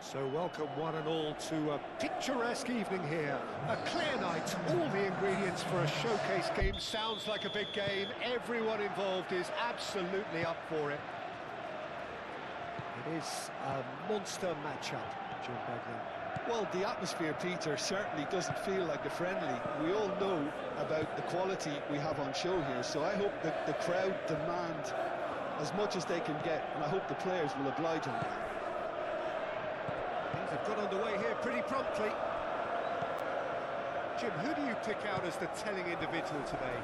So welcome one and all to a picturesque evening here. A clear night, all the ingredients for a showcase game. Sounds like a big game. Everyone involved is absolutely up for it. It is a monster matchup, Jim Beglin. Well, the atmosphere, Peter, certainly doesn't feel like a friendly. We all know about the quality we have on show here, so I hope that the crowd demand as much as they can get, and I hope the players will oblige on that. Things have got underway here pretty promptly. Jim, who do you pick out as the telling individual today?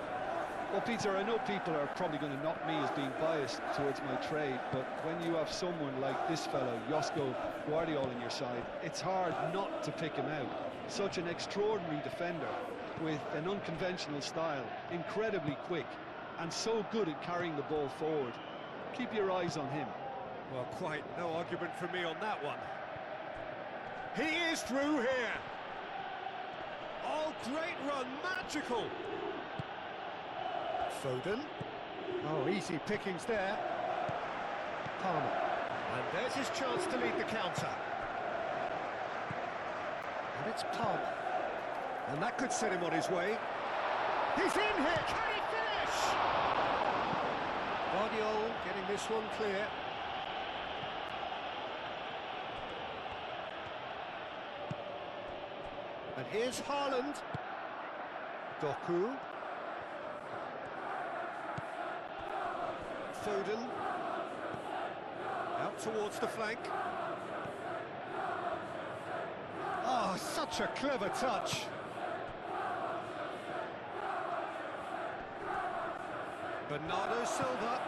Well, Peter, I know people are probably going to knock me as being biased towards my trade, but when you have someone like this fellow, Josko Guardiola, on your side, it's hard not to pick him out. Such an extraordinary defender with an unconventional style, incredibly quick, and so good at carrying the ball forward. Keep your eyes on him. Well, quite no argument from me on that one. He is through here. Oh, great run, magical. Foden. Oh, easy pickings there. Palmer. And there's his chance to lead the counter. And it's Palmer. And that could set him on his way. He's in here! Can he finish? Guardiola getting this one clear. And here's Haaland. Doku. Foden. Out towards the flank. Oh, such a clever touch. Bernardo Silva.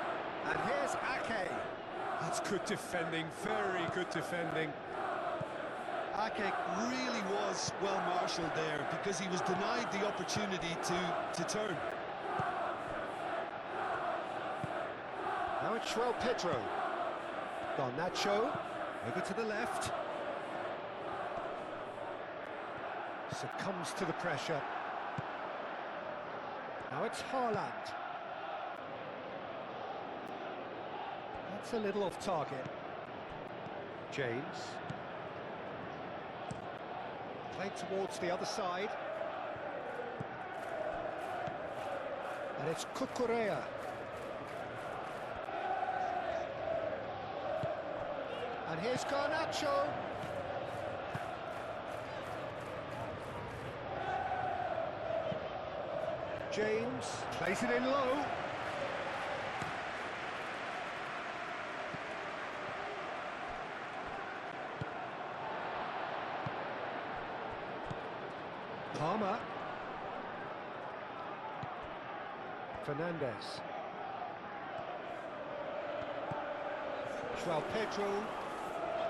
And here's Ake. That's good defending, very good defending. Ake really was well marshalled there because he was denied the opportunity to turn. Now it's João Pedro. Garnacho, over to the left. Succumbs to the pressure. Now it's Haaland. That's a little off target. James. Played towards the other side. And it's Cucurella. And here's Garnacho. James plays it in low. Palmer. Fernandez. João Pedro.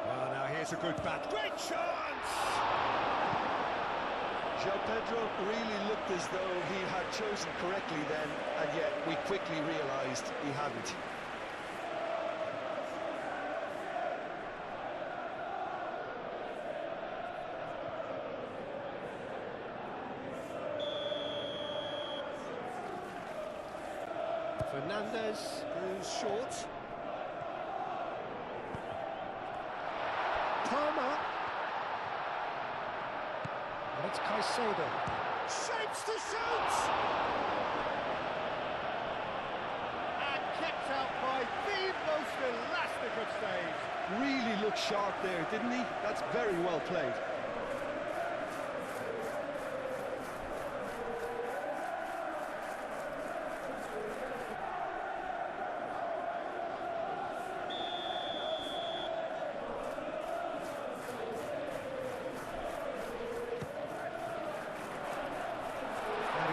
Well, now here's a good bat. Great chance! João Pedro really looked as though he had chosen correctly then, and yet we quickly realised he hadn't. Fernandez goes short. Palmer. And it's Caicedo. Shapes to shoot! And kept out by the most elastic of saves. Really looked sharp there, didn't he? That's very well played.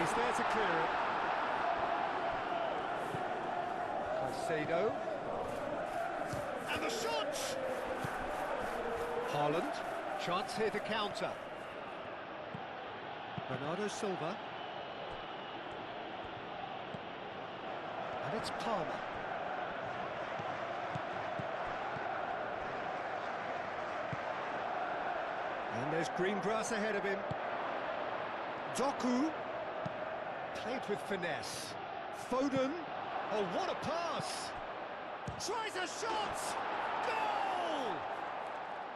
He's there to clear it. Caicedo. And the shot! Haaland. Chance here to counter. Bernardo Silva. And it's Palmer. And there's green grass ahead of him. Doku. Played with finesse. Foden. Oh, what a pass! Tries a shot! Goal!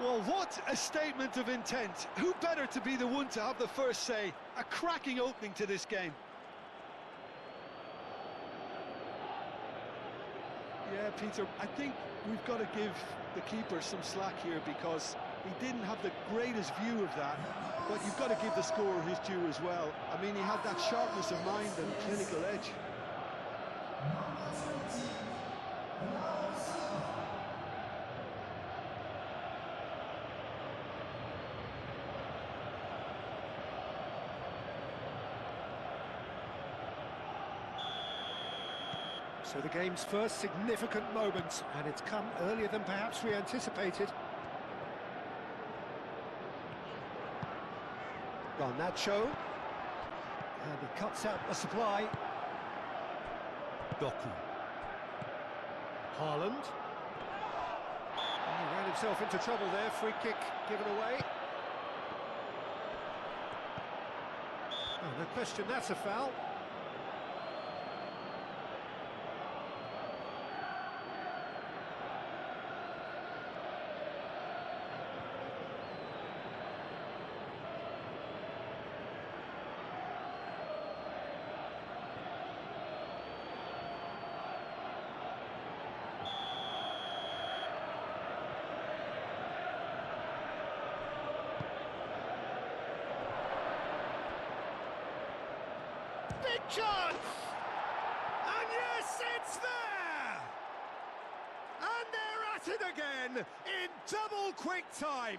Well, what a statement of intent. Who better to be the one to have the first say? A cracking opening to this game. Yeah, Peter, I think we've got to give the keeper some slack here because he didn't have the greatest view of that, but you've got to give the scorer his due as well. I mean, he had that sharpness of mind and clinical edge. So the game's first significant moment, and it's come earlier than perhaps we anticipated. Garnacho, and he cuts out the supply. Doku. Haaland. And he ran himself into trouble there, free kick given away. Oh, no question, that's a foul. Big chance! And yes, it's there! And they're at it again in double quick time.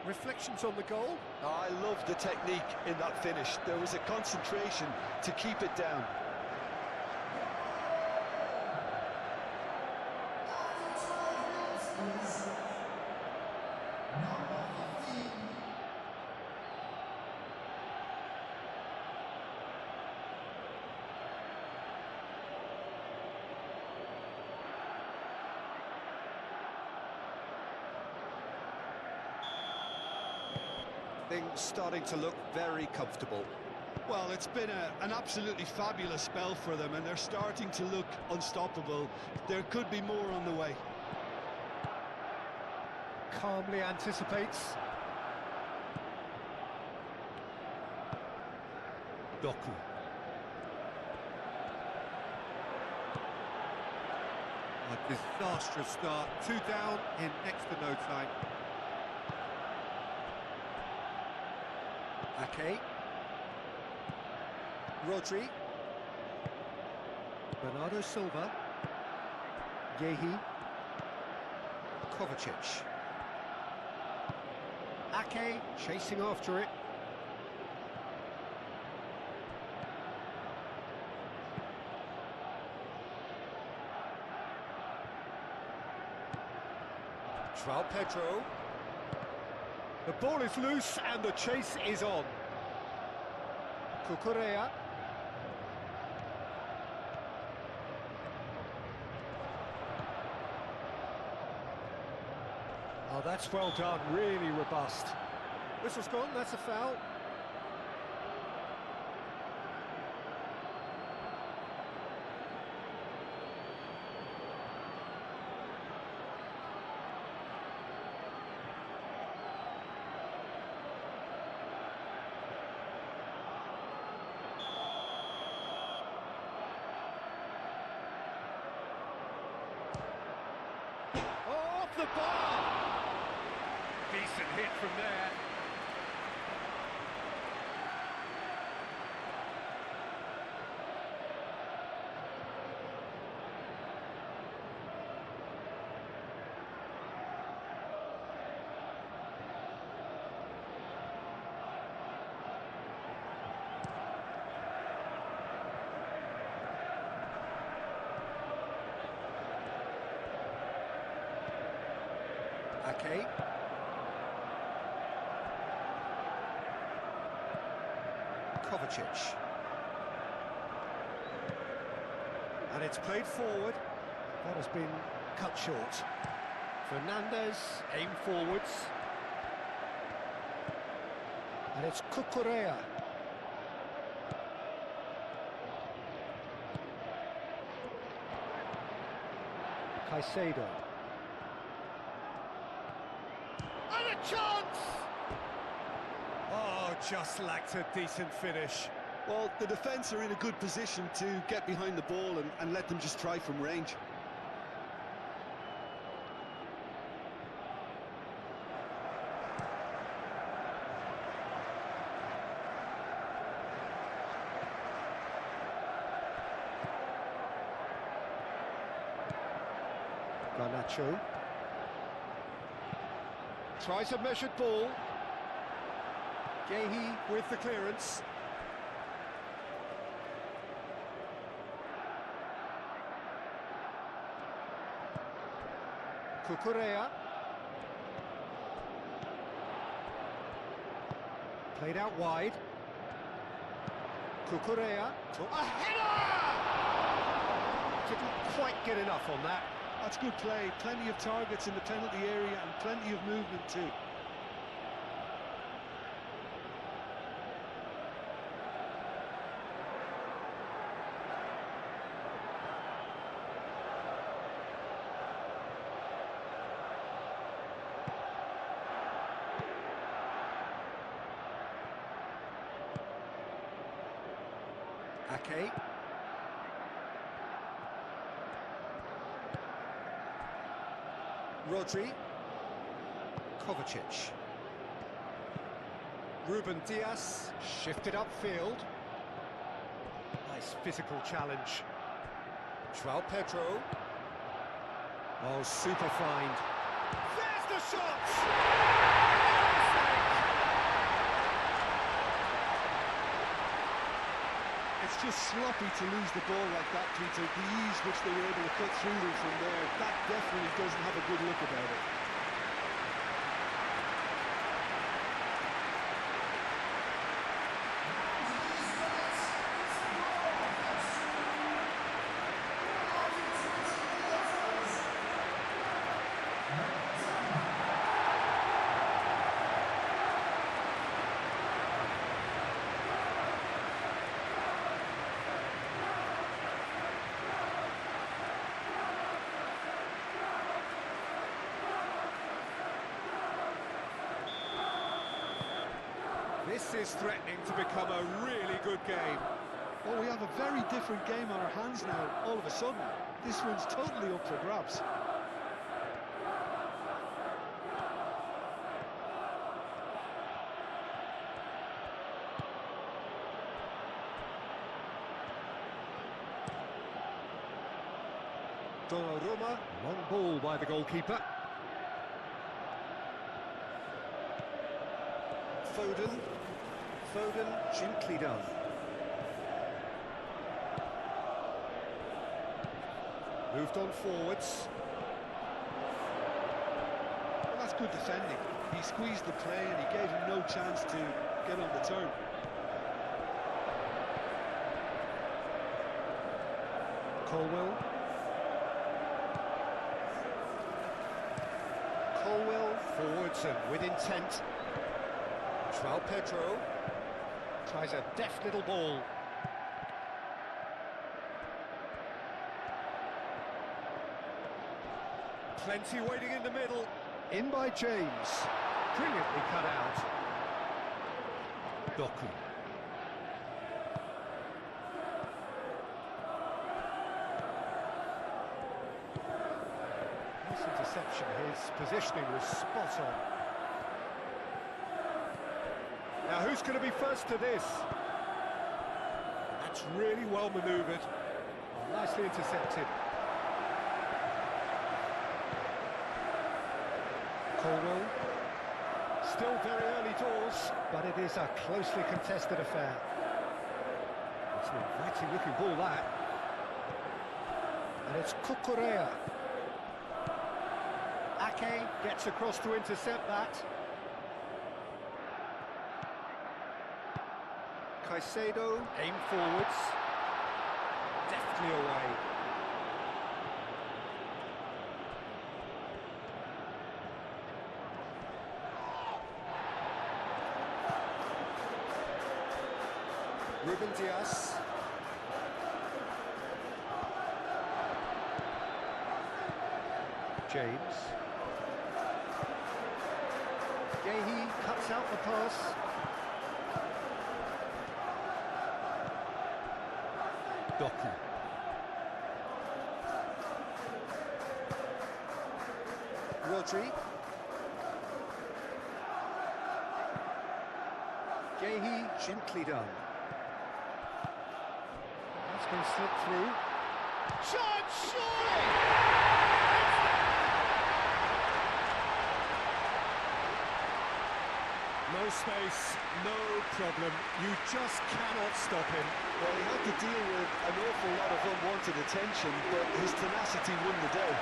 Reflections on the goal? Oh, I love the technique in that finish. There was a concentration to keep it down. Things starting to look very comfortable. Well, it's been an absolutely fabulous spell for them, and they're starting to look unstoppable. There could be more on the way. Calmly anticipates. Doku. A disastrous start. 2 down in next to no time. Ake. Rodri. Bernardo Silva. Yehi. Kovacic. Ake chasing after it. João Pedro. The ball is loose and the chase is on. Cucurella. Oh, that's well done, really robust. Whistle's gone, that's a foul. Off the bar! Decent hit from there. Ake. Kovacic. And it's played forward. That has been cut short. Fernandez aim forwards. And it's Cucurella. Caicedo. And a chance! Oh, just lacked a decent finish. Well, the defence are in a good position to get behind the ball and let them just try from range. Garnacho tries a measured ball. Gehi with the clearance. Cucurella. Played out wide. Cucurella. A header! Didn't quite get enough on that. That's good play. Plenty of targets in the penalty area and plenty of movement too. Ake. Rodri. Kovacic. Ruben Dias shifted upfield. Nice physical challenge. João Pedro. Oh, super find. There's the shot! It's just sloppy to lose the ball like that, Peter. The ease which they were able to cut through them from there, that definitely doesn't have a good look about it. This is threatening to become a really good game. Well, we have a very different game on our hands now, all of a sudden. This one's totally up for grabs. Donnarumma, long ball by the goalkeeper. Foden gently done. Moved on forwards. Well, that's good defending. He squeezed the play and he gave him no chance to get on the turn. Colwell forwards and with intent. João Pedro tries a deft little ball. Plenty waiting in the middle. In by James. Brilliantly cut out. Doku. Nice interception. His positioning was spot on. Now, who's going to be first to this? That's really well manoeuvred. Nicely intercepted. Colwell. Still very early doors, but it is a closely contested affair. It's an inviting looking ball, that. And it's Cucurella. Ake gets across to intercept that. Caicedo, aim forwards, deftly away. Ruben Dias. James. Yehi cuts out the pass. Doku. Rodri. Yehi gently done. That's going to slip through. Chance, surely! No space, no problem. You just cannot stop him. Well, he had to deal with an awful lot of unwanted attention, but his tenacity won the day.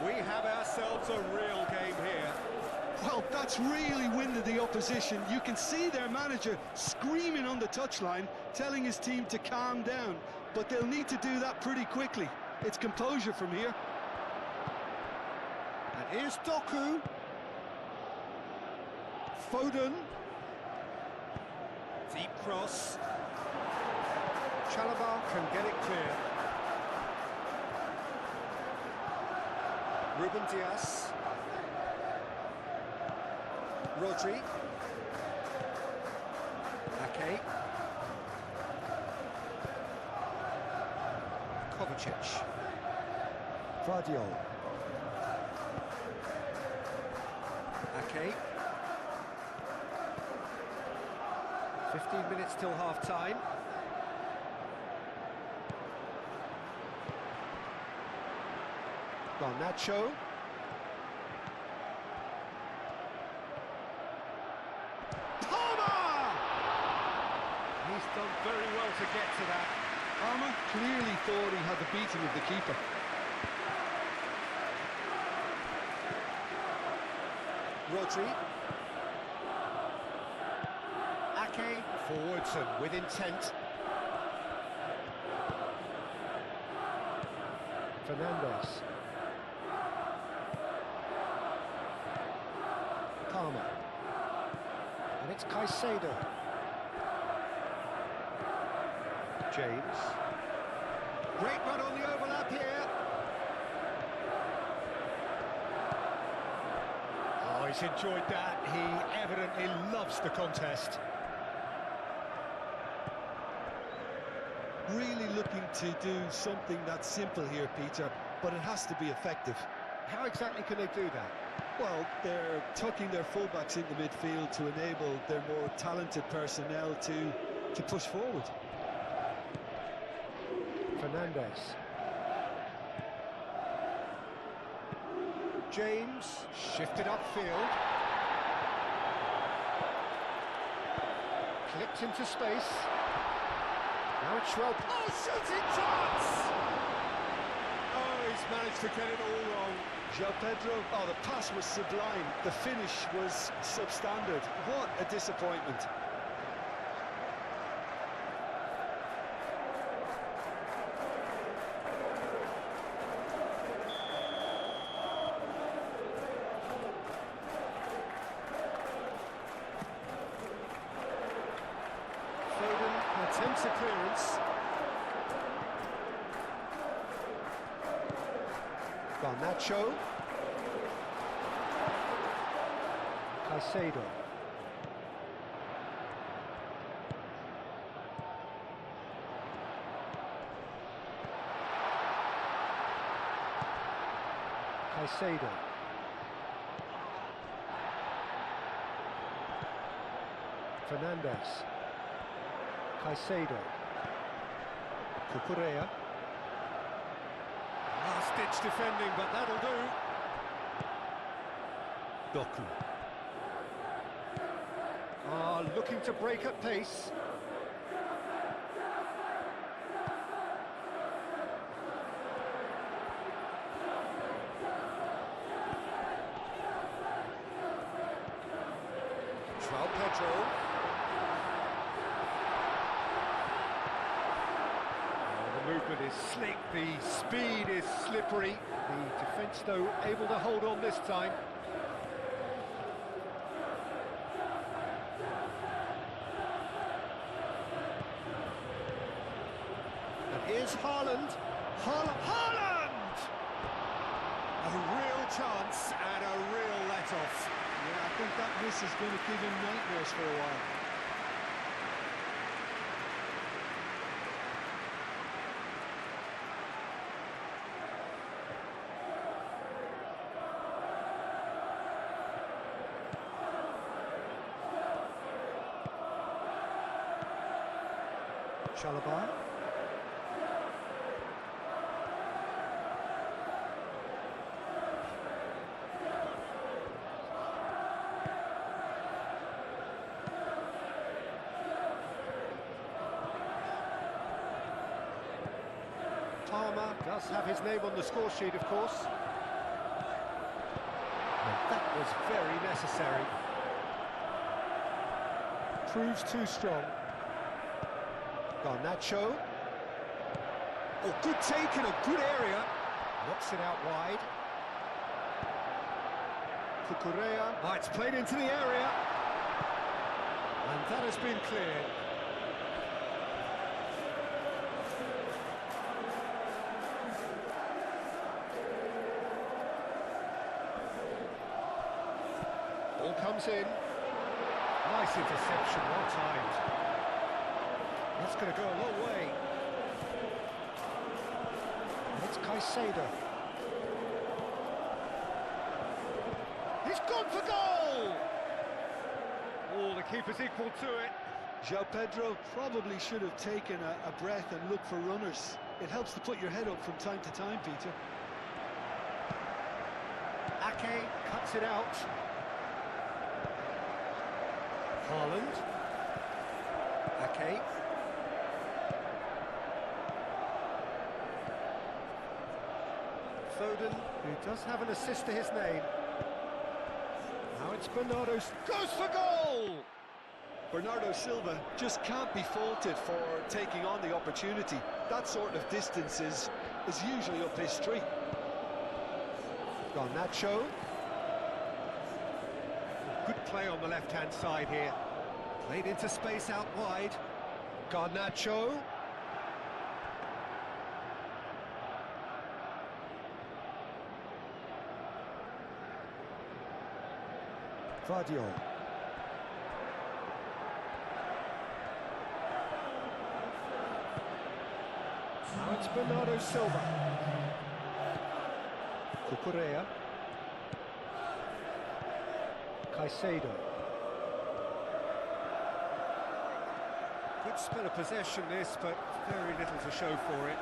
We have ourselves a real game here. Well, that's really winded the opposition. You can see their manager screaming on the touchline, telling his team to calm down. But they'll need to do that pretty quickly. It's composure from here. And here's Doku. Foden. Deep cross. Chalobah can get it clear. Ruben Dias. Rodri. Ake. Kovacic. Vardiol. Ake. 15 minutes till half-time. Garnacho. Palmer! He's done very well to get to that. Palmer clearly thought he had the beating of the keeper. Rodri. Ake forwards and with intent. Fernandes. Palmer. And it's Caicedo. James. Great run on the overlap here. Oh, he's enjoyed that. He evidently loves the contest. Really looking to do something that's simple here, Peter, but it has to be effective. How exactly can they do that? Well, they're tucking their fullbacks into midfield to enable their more talented personnel to push forward. Fernandes. James shifted upfield. Clipped into space. Now it's Schwab. Oh, shooting chance! Oh, he's managed to get it all wrong. João Pedro, oh, the pass was sublime. The finish was substandard. What a disappointment. Foden attempts a clearance. Garnacho. Caicedo. Caicedo. Fernandes. Caicedo. Cucurella. Last-ditch defending, but that'll do. Doku. Looking to break at pace. Pedro. The movement is slick, the speed is slippery. The defence, though, able to hold on this time. And here's Haaland. Haaland! A real chance and a real let-off. Yeah, I think that miss is going to give him nightmares for a while. Chalobah. Palmer does have his name on the score sheet, of course. And that was very necessary. Proves too strong. Garnacho. Oh, good take in a good area. Knocks it out wide. Cucurella. Oh, it's played into the area. And that has been cleared. Ball comes in. Nice interception, well timed. That's going to go a long way. It's Caicedo. He's gone for goal! Oh, the keeper's equal to it. João Pedro probably should have taken a breath and looked for runners. It helps to put your head up from time to time, Peter. Ake cuts it out. Haaland. Ake. Foden, who does have an assist to his name. Now it's Bernardo, goes for goal! Bernardo Silva just can't be faulted for taking on the opportunity. That sort of distance is usually up his street. Garnacho. Good play on the left-hand side here. Played into space out wide. Garnacho. Vardio. Now it's Bernardo Silva. Cucurella. Caicedo. Good spell of possession this, but very little to show for it.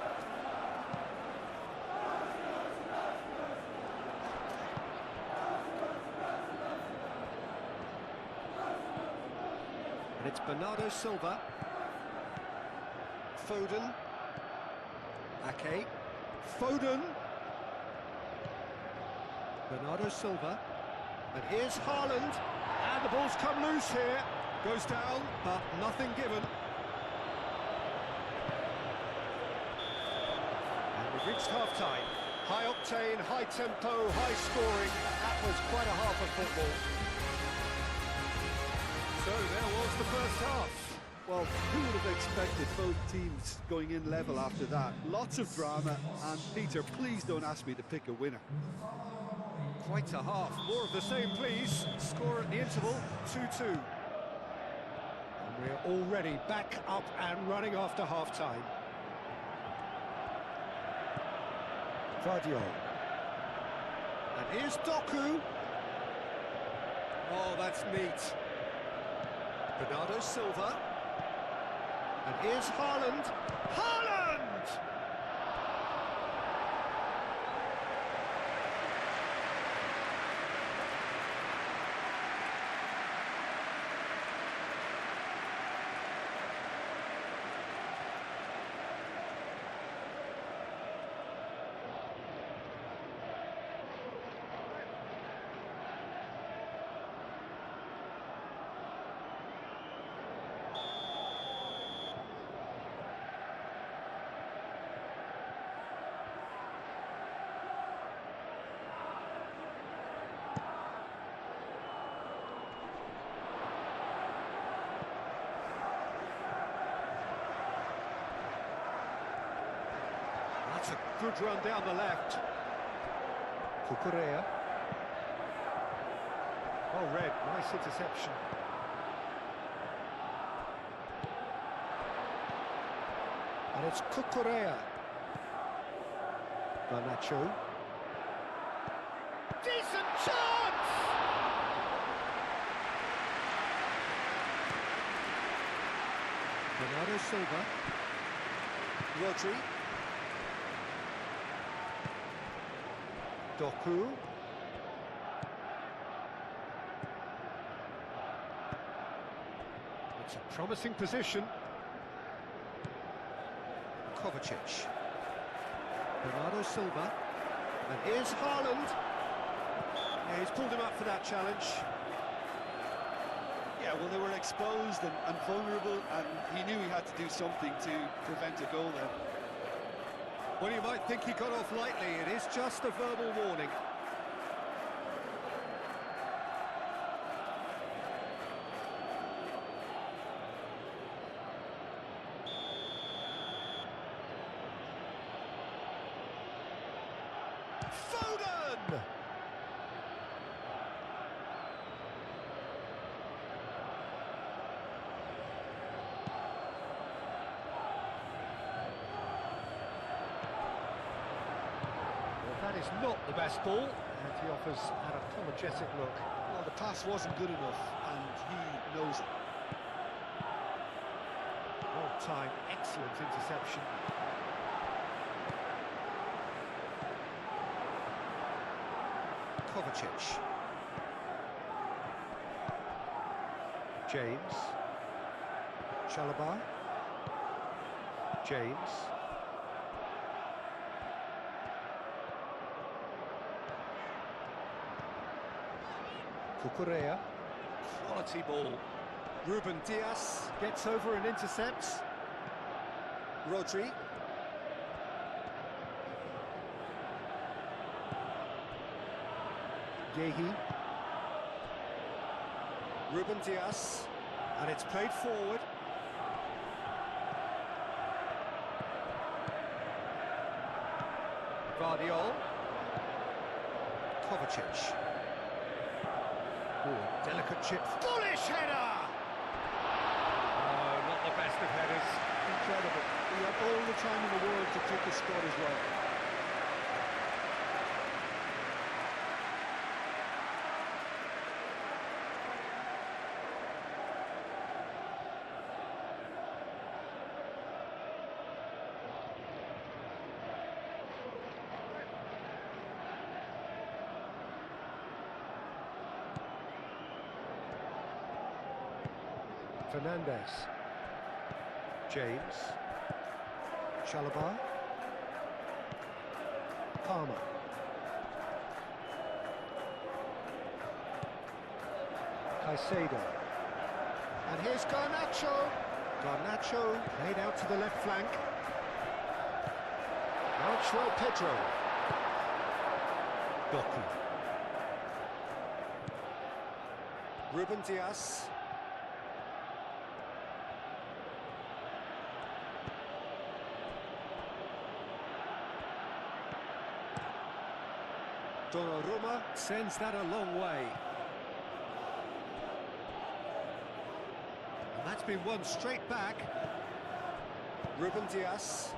And it's Bernardo Silva. Foden. Ake. Foden. Bernardo Silva. And here's Haaland. And the ball's come loose here. Goes down, but nothing given. And we've reached half-time. High-octane, high-tempo, high-scoring. That was quite a half of football. So there was the first half. Well, who would have expected both teams going in level after that? Lots of drama, and Peter, please don't ask me to pick a winner. Quite a half. More of the same, please. Score at the interval, 2-2. And we're already back up and running after half-time. Vardio. And here's Doku. Oh, that's neat. Bernardo Silva. And here's Haaland. Haaland! That's a good run down the left. Cucurella. Well read, nice interception. And it's Cucurella. Garnacho. Decent chance! Bernardo Silva. Rodri. Doku. It's a promising position. Kovacic. Bernardo Silva. And here's Haaland. Yeah, he's pulled him up for that challenge. Yeah, well, they were exposed and vulnerable, and he knew he had to do something to prevent a goal then. Well, you might think he got off lightly. It is just a verbal warning. Foden! That is not the best ball, and he offers an apologetic look. Well, the pass wasn't good enough, and he knows it. Well timed, excellent interception. Kovacic. James. Chalobah. James. Cucurella. Quality ball. Ruben Dias gets over and intercepts. Rodri. Yehi. Ruben Dias. And it's played forward. Vardiol. Kovacic. Ooh, delicate chip. Foolish header! Oh, not the best of headers. Incredible. He had all the time in the world to take the spot as well. Fernandez. James. Chalobah. Palmer. Caicedo. And here's Garnacho. Garnacho laid out to the left flank. Now João Pedro. Doku. Ruben Dias. Donnarumma sends that a long way. And that's been won straight back. Ruben Dias.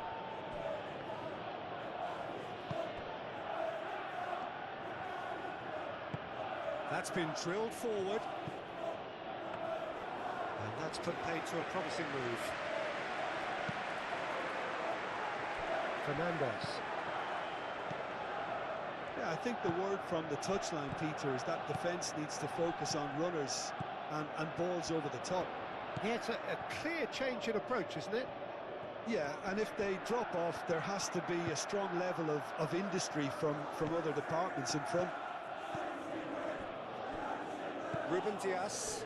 That's been drilled forward. And that's put paid to a promising move. Fernandez. Yeah, I think the word from the touchline, Peter, is that defence needs to focus on runners and balls over the top. Yeah, it's a clear change in approach, isn't it? Yeah, and if they drop off, there has to be a strong level of industry from other departments in front. Ruben Diaz.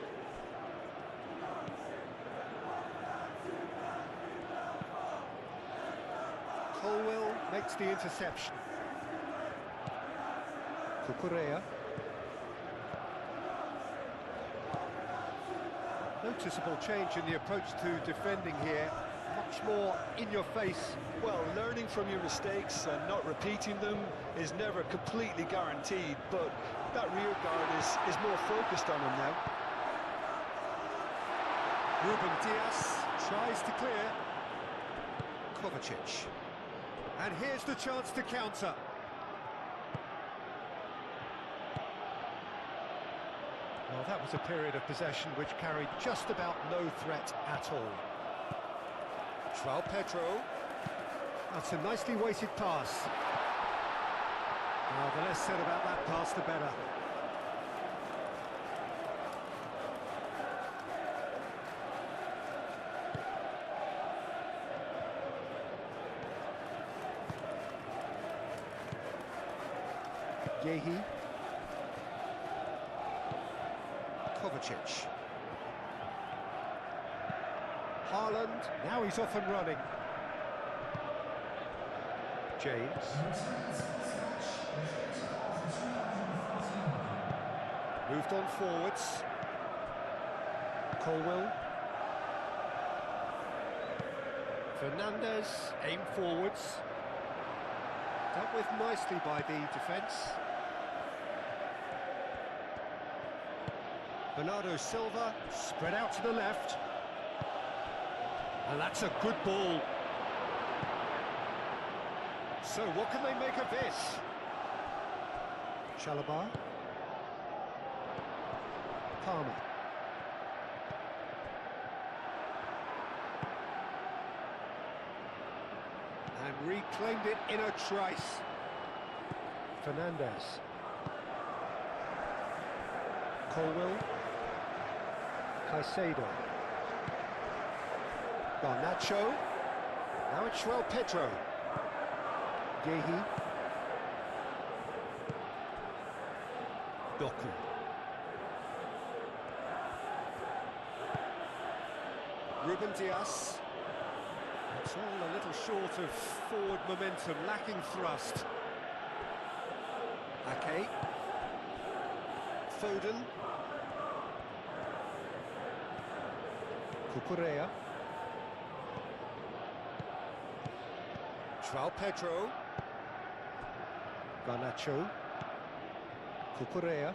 Colwell makes the interception. Cucurella. Noticeable change in the approach to defending here. Much more in your face. Well, learning from your mistakes and not repeating them is never completely guaranteed, but that rear guard is more focused on him now. Ruben Diaz tries to clear. Kovacic. And here's the chance to counter. Well, that was a period of possession which carried just about no threat at all. João Pedro. That's a nicely weighted pass. Well, the less said about that pass, the better. Yehi. Kovacic. Haaland, now he's off and running. James. Moved on forwards. Colwell. Fernandez, aimed forwards. Dealt with nicely by the defence. Bernardo Silva, spread out to the left. And that's a good ball. So what can they make of this? Chalobah. Palmer. And reclaimed it in a trice. Fernandez. Colwell. Caicedo. Garnacho. Now it's João Pedro. Yehi. Doku. Ruben Diaz. It's all a little short of forward momentum, lacking thrust. Ake. Foden. Cucurella. João Pedro. Garnacho. Cucurella.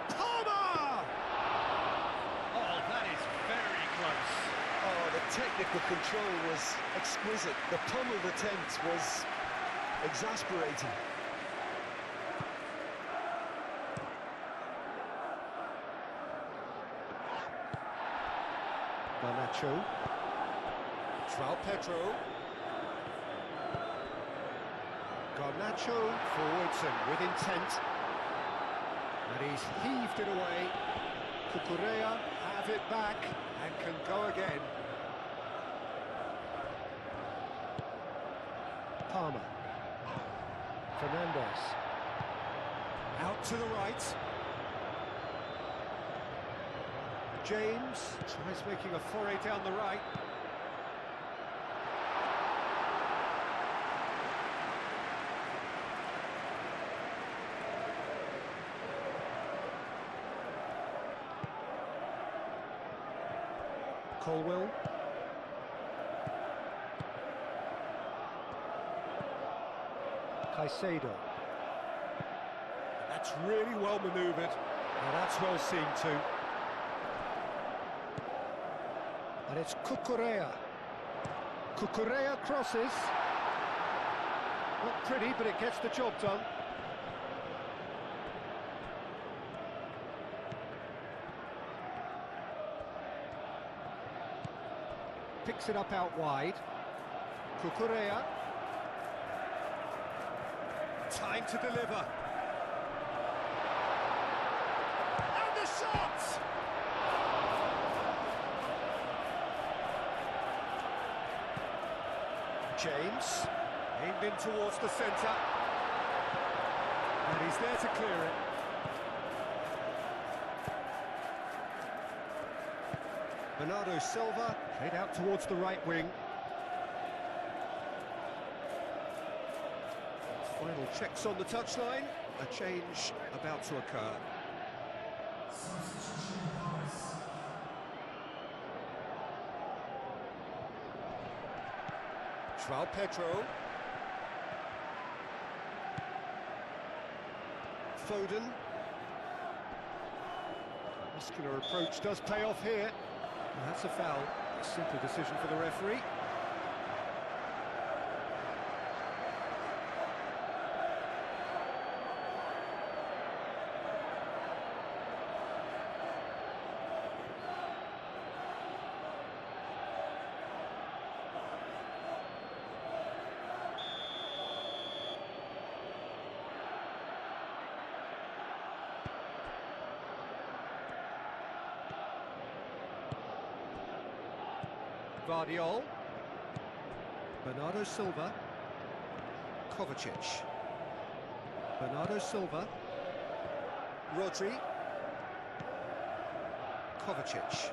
Palmer! Oh, that is very close. Oh, the technical control was exquisite. The pummeled attempt was exasperating. Garnacho. João Pedro. Garnacho forwards and with intent. And he's heaved it away. Cucurella have it back and can go again. Palmer. Fernandez. Out to the right. James tries making a foray down the right. Colwell. Caicedo. That's really well manoeuvred. Now that's well seen too. And it's Cucurella. Cucurella crosses. Not pretty, but it gets the job done. picks it up out wide. Cucurella. Time to deliver. And the shot! James, aimed in towards the centre. And he's there to clear it. Bernardo Silva, played out towards the right wing. Final checks on the touchline. A change about to occur. João Pedro. Foden. Muscular approach does pay off here. And that's a foul. A simple decision for the referee. Guardiola, Bernardo Silva, Kovacic, Bernardo Silva, Rodri, Kovacic,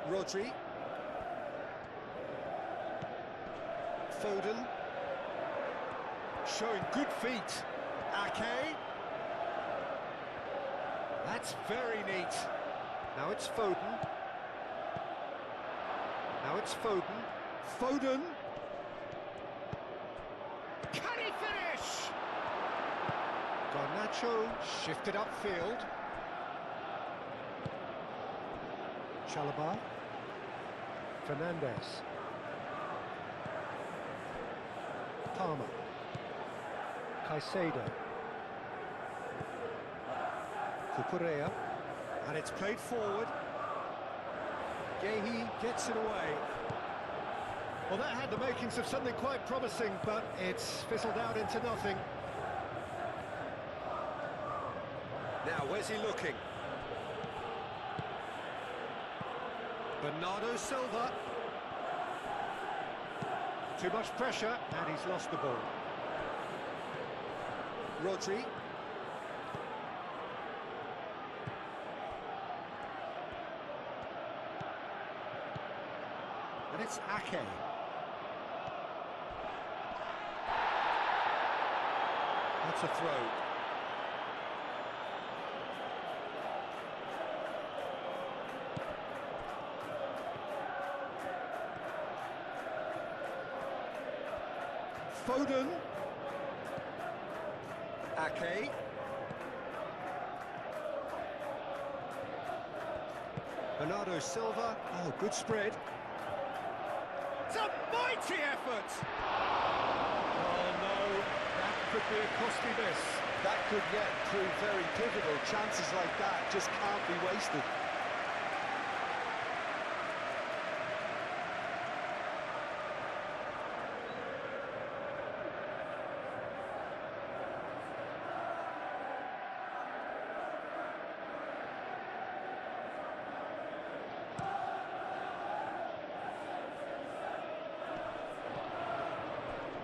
Rodri, Foden, showing good feet, Ake, that's very neat, now it's Foden. Now it's Foden. Foden! Can he finish? Garnacho shifted upfield. Chalobah. Fernandez. Palmer. Caicedo. Cucurella. And it's played forward. Gehi gets it away. Well, that had the makings of something quite promising, but it's fizzled out into nothing. Now, where's he looking? Bernardo Silva. Too much pressure, and he's lost the ball. Rodri. And it's Ake. That's a throw. Foden. Ake. Bernardo Silva. Oh, good spread. It's a mighty effort! Oh no, that could be a costly miss. That could yet prove very pivotal. Chances like that just can't be wasted.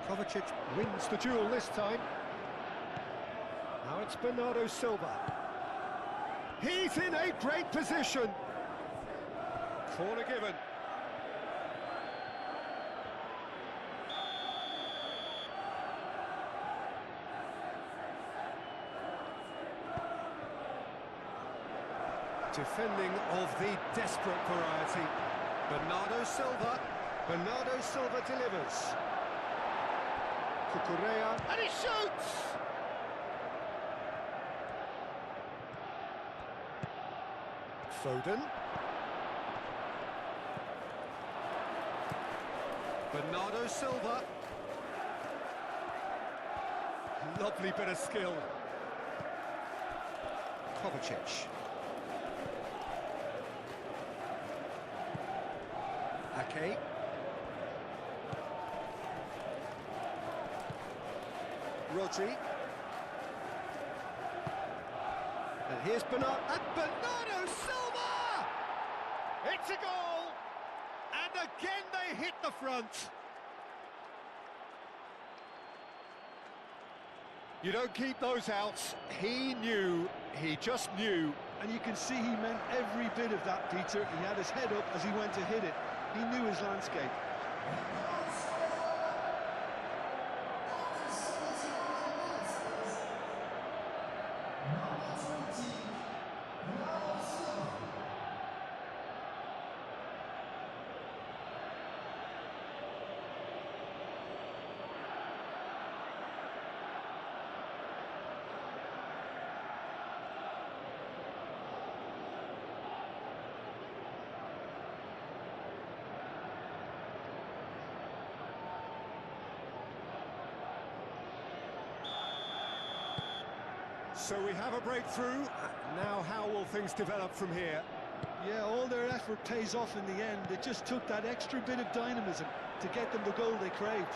Kovacic wins the duel this time. Now it's Bernardo Silva. He's in a great position. Corner given. Defending of the desperate variety. Bernardo Silva. Bernardo Silva delivers. Cucurella, and he shoots! Foden. Bernardo Silva. Lovely bit of skill. Kovacic. Ake. Rodri. And here's Bernardo. And Bernardo Silva! It's a goal! And again they hit the front. You don't keep those outs. He knew, he just knew. And you can see he meant every bit of that, Peter. He had his head up as he went to hit it. He knew his landscape. So we have a breakthrough. Now how will things develop from here? Yeah, all their effort pays off in the end. It just took that extra bit of dynamism to get them the goal they craved.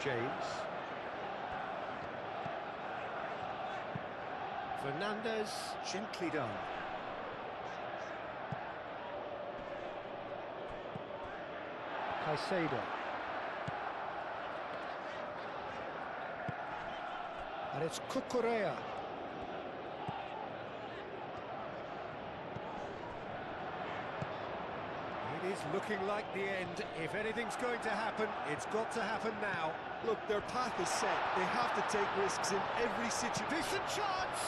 James. Fernandez, gently done. Caicedo. And it's Cucurella. It is looking like the end. If anything's going to happen, it's got to happen now. Look, their path is set. They have to take risks in every situation. Decent chance!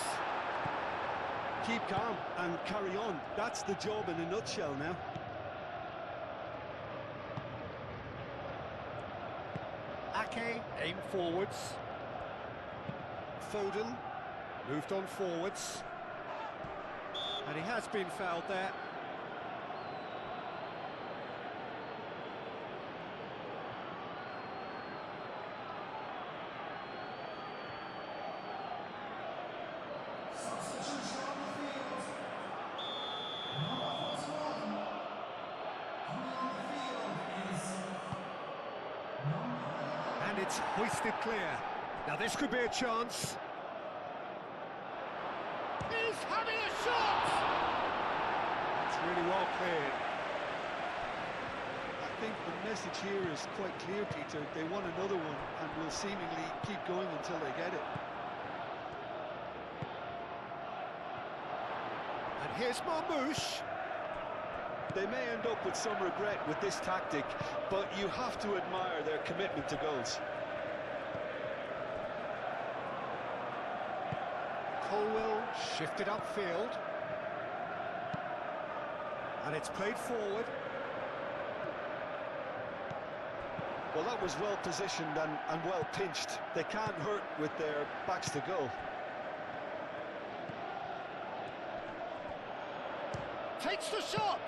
Keep calm and carry on. That's the job in a nutshell now. Ake, aim forwards. Foden, moved on forwards. And he has been fouled there. And it's hoisted clear. Now this could be a chance. He's having a shot! It's really well cleared. I think the message here is quite clear, Peter. They want another one and will seemingly keep going until they get it. And here's Marmouche. They may end up with some regret with this tactic, but you have to admire their commitment to goals. Colwell shifted upfield. And it's played forward. Well, that was well positioned and well pinched. They can't hurt with their backs to goal. Takes the shot!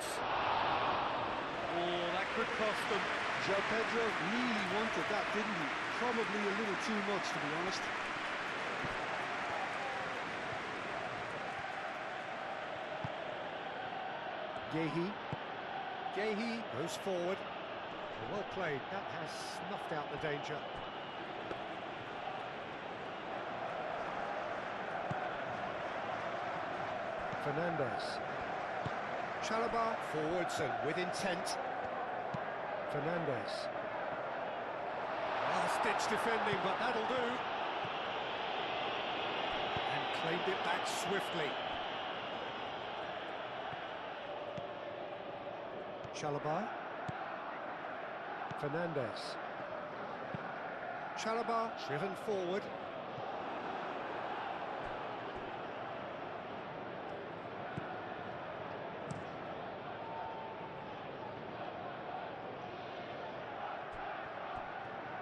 Oh, that could cost them. João Pedro really wanted that, didn't he? Probably a little too much, to be honest. Gehi goes forward. Well played. That has snuffed out the danger. Fernandez. Chalobah forwards and with intent. Fernandez. Last-ditch defending, but that'll do. And claimed it back swiftly. Chalobah. Fernandez. Chalobah driven forward.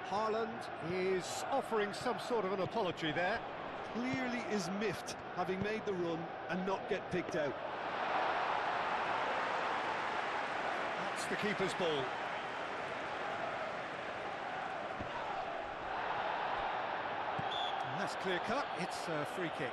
Haaland is offering some sort of an apology there. Clearly is miffed, having made the run and not get picked out. That's the keeper's ball. And that's clear cut. It's a free kick.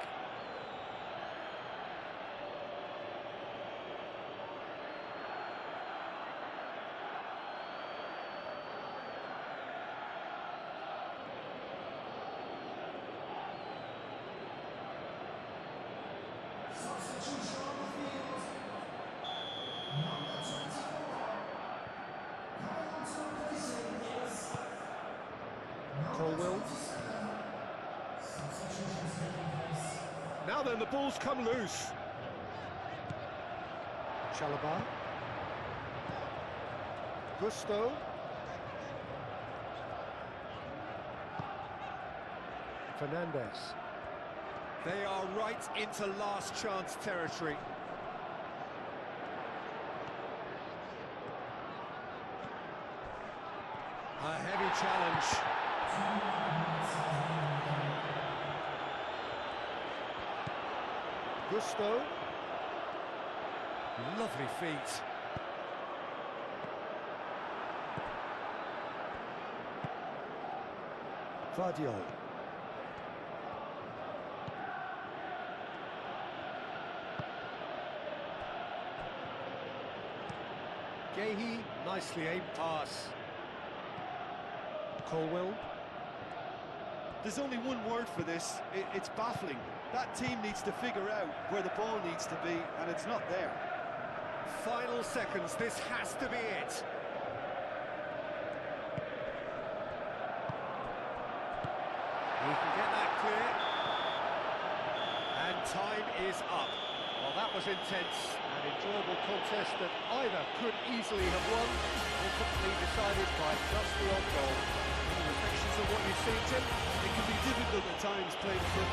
Now then, the ball's come loose. Chalobah. Gusto. Fernandez. They are right into last chance territory. A heavy challenge. Gusto. Lovely feet. Vardiol. Gehi, nicely aimed pass. Colwell. There's only one word for this, it's baffling. That team needs to figure out where the ball needs to be, and it's not there. Final seconds, this has to be it. He can get that clear. And time is up. Well, that was intense, an enjoyable contest that either could easily have won, ultimately decided by just the odd goal. Reflections of what you've seen, Tim? It can be difficult at times playing football.